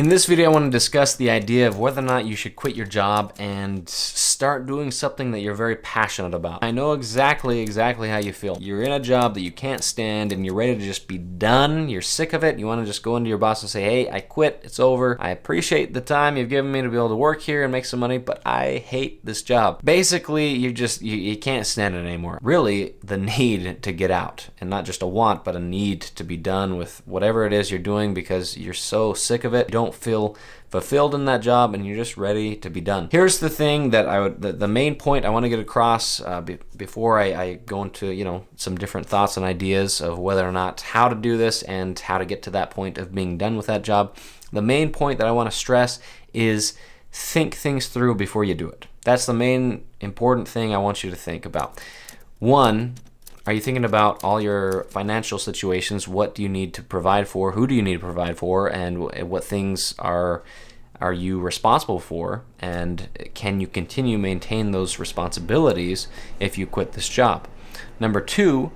In this video, I want to discuss the idea of whether or not you should quit your job and start doing something that you're very passionate about. I know exactly how you feel. You're in a job that you can't stand and you're ready to just be done. You're sick of it. You want to just go into your boss and say, hey, I quit. It's over. I appreciate the time you've given me to be able to work here and make some money, but I hate this job. Basically, you can't stand it anymore. Really, the need to get out, and not just a want, but a need to be done with whatever it is you're doing because you're so sick of it. You don't feel fulfilled in that job and you're just ready to be done. Here's the thing that the main point I want to get across before I go into some different thoughts and ideas of whether or not how to do this and how to get to that point of being done with that job. The main point that I want to stress is think things through before you do it. That's the main important thing I want you to think about. One, are you thinking about all your financial situations? What do you need to provide for? Who do you need to provide for? And what things are you responsible for? And can you continue to maintain those responsibilities if you quit this job? Number two,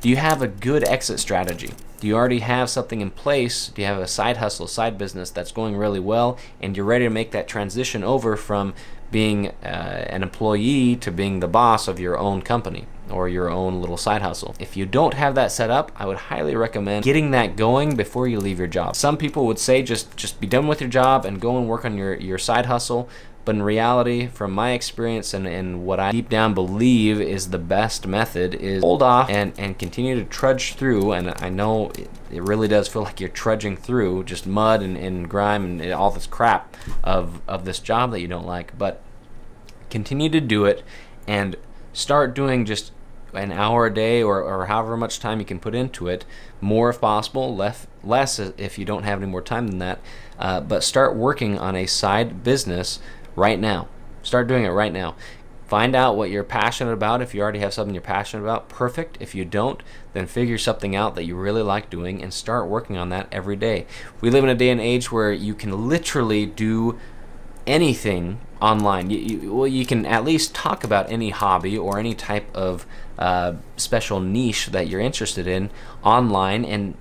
do you have a good exit strategy? Do you already have something in place? Do you have a side hustle, side business that's going really well, and you're ready to make that transition over from being an employee to being the boss of your own company or your own little side hustle? If you don't have that set up, I would highly recommend getting that going before you leave your job. Some people would say just be done with your job and go and work on your side hustle. But in reality, from my experience and what I deep down believe is the best method is hold off and continue to trudge through. And I know it really does feel like you're trudging through just mud and grime and all this crap of this job that you don't like. But continue to do it and start doing just an hour a day or however much time you can put into it, more if possible, less if you don't have any more time than that. But start working on a side business right now. Start doing it right now. Find out what you're passionate about. If you already have something you're passionate about, perfect. If you don't, then figure something out that you really like doing and start working on that every day. We live in a day and age where you can literally do anything online. You can at least talk about any hobby or any type of special niche that you're interested in online, and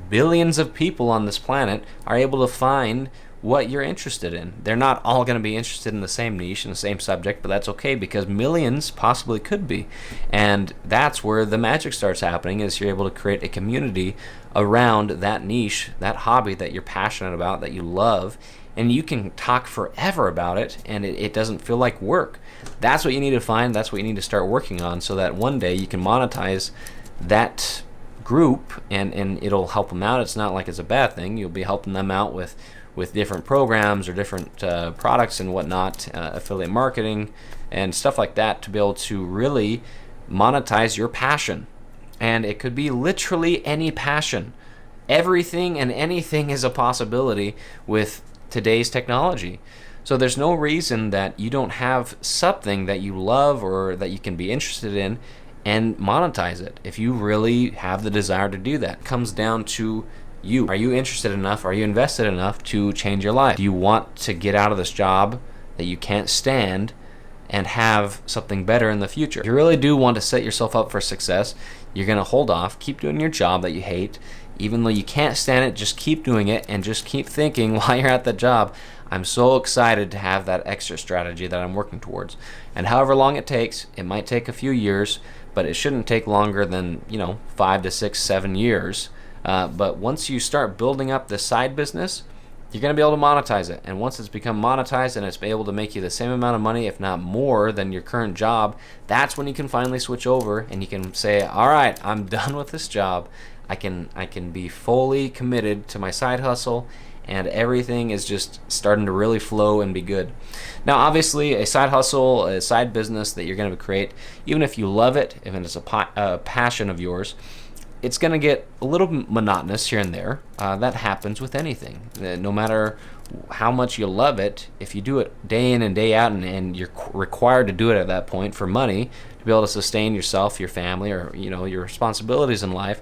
billions of people on this planet are able to find what you're interested in. They're not all going to be interested in the same niche and the same subject, but that's okay because millions possibly could be. And that's where the magic starts happening, is you're able to create a community around that niche, that hobby that you're passionate about, that you love, and you can talk forever about it and it doesn't feel like work. That's what you need to find. That's what you need to start working on so that one day you can monetize that group and it'll help them out. It's not like it's a bad thing. You'll be helping them out with different programs or different products and whatnot, affiliate marketing and stuff like that, to be able to really monetize your passion. And it could be literally any passion. Everything and anything is a possibility with today's technology. So there's no reason that you don't have something that you love or that you can be interested in and monetize it if you really have the desire to do that. It comes down to you. Are you interested enough? Are you invested enough to change your life? Do you want to get out of this job that you can't stand and have something better in the future? If you really do want to set yourself up for success, you're going to hold off, keep doing your job that you hate. Even though you can't stand it, just keep doing it and just keep thinking while you're at the job, I'm so excited to have that extra strategy that I'm working towards. And however long it takes, it might take a few years, but it shouldn't take longer than 5 to 6, 7 years. But once you start building up this side business, you're going to be able to monetize it. And once it's become monetized and it's able to make you the same amount of money, if not more than your current job, that's when you can finally switch over and you can say, all right, I'm done with this job. I can be fully committed to my side hustle and everything is just starting to really flow and be good. Now, obviously, a side hustle, a side business that you're going to create, even if you love it, if it's a passion of yours, it's going to get a little monotonous here and there. That happens with anything. No matter how much you love it, if you do it day in and day out and you're required to do it at that point for money to be able to sustain yourself, your family, or your responsibilities in life,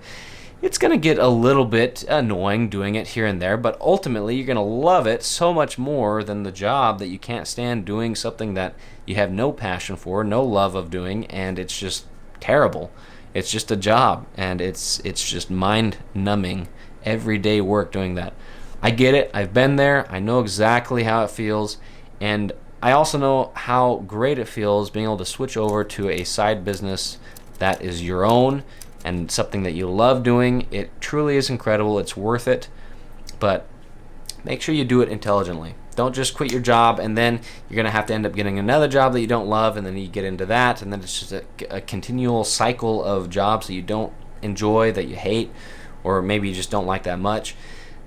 it's going to get a little bit annoying doing it here and there, but ultimately you're going to love it so much more than the job that you can't stand doing something that you have no passion for, no love of doing, and it's just terrible. It's just a job, and it's just mind-numbing everyday work doing that. I get it. I've been there. I know exactly how it feels. And I also know how great it feels being able to switch over to a side business that is your own and something that you love doing. It truly is incredible. It's worth it. But make sure you do it intelligently. Don't just quit your job and then you're going to have to end up getting another job that you don't love, and then you get into that, and then it's just a continual cycle of jobs that you don't enjoy, that you hate, or maybe you just don't like that much.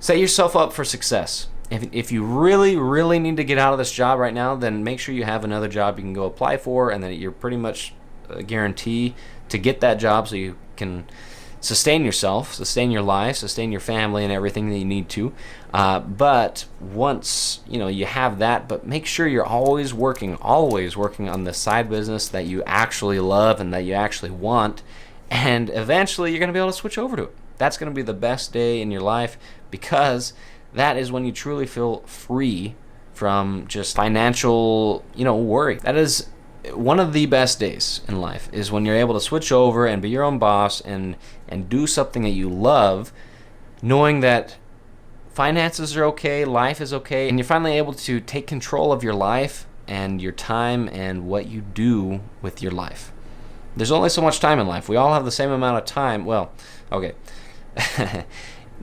Set yourself up for success. If you really, really need to get out of this job right now, then make sure you have another job you can go apply for, and then you're pretty much a guarantee to get that job so you can sustain yourself, sustain your life, sustain your family and everything that you need to. But once you have that, but make sure you're always working on the side business that you actually love and that you actually want, and eventually you're going to be able to switch over to it. That's going to be the best day in your life, because that is when you truly feel free from just financial worry. That is one of the best days in life, is when you're able to switch over and be your own boss and do something that you love, knowing that finances are okay, life is okay, and you're finally able to take control of your life and your time and what you do with your life. There's only so much time in life. We all have the same amount of time. Well, okay.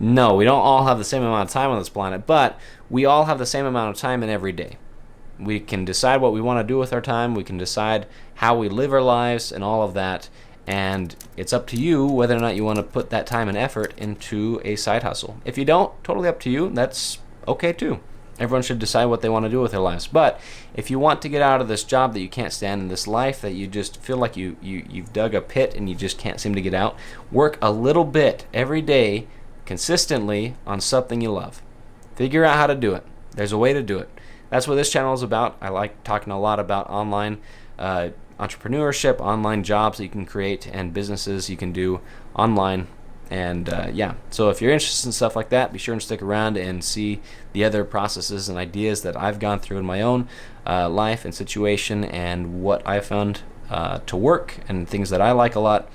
No, we don't all have the same amount of time on this planet, but we all have the same amount of time in every day. We can decide what we want to do with our time. We can decide how we live our lives and all of that. And it's up to you whether or not you want to put that time and effort into a side hustle. If you don't, totally up to you. That's okay too. Everyone should decide what they want to do with their lives. But if you want to get out of this job that you can't stand, in this life that you just feel like you've dug a pit and you just can't seem to get out, work a little bit every day consistently on something you love. Figure out how to do it. There's a way to do it. That's what this channel is about. I like talking a lot about online entrepreneurship, online jobs that you can create, and businesses you can do online. And yeah, so if you're interested in stuff like that, be sure and stick around and see the other processes and ideas that I've gone through in my own life and situation, and what I found to work, and things that I like a lot.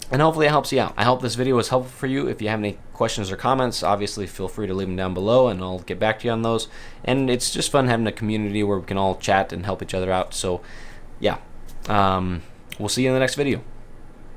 And hopefully it helps you out. I hope this video was helpful for you. If you have any questions or comments, obviously feel free to leave them down below and I'll get back to you on those. And it's just fun having a community where we can all chat and help each other out. So yeah, we'll see you in the next video.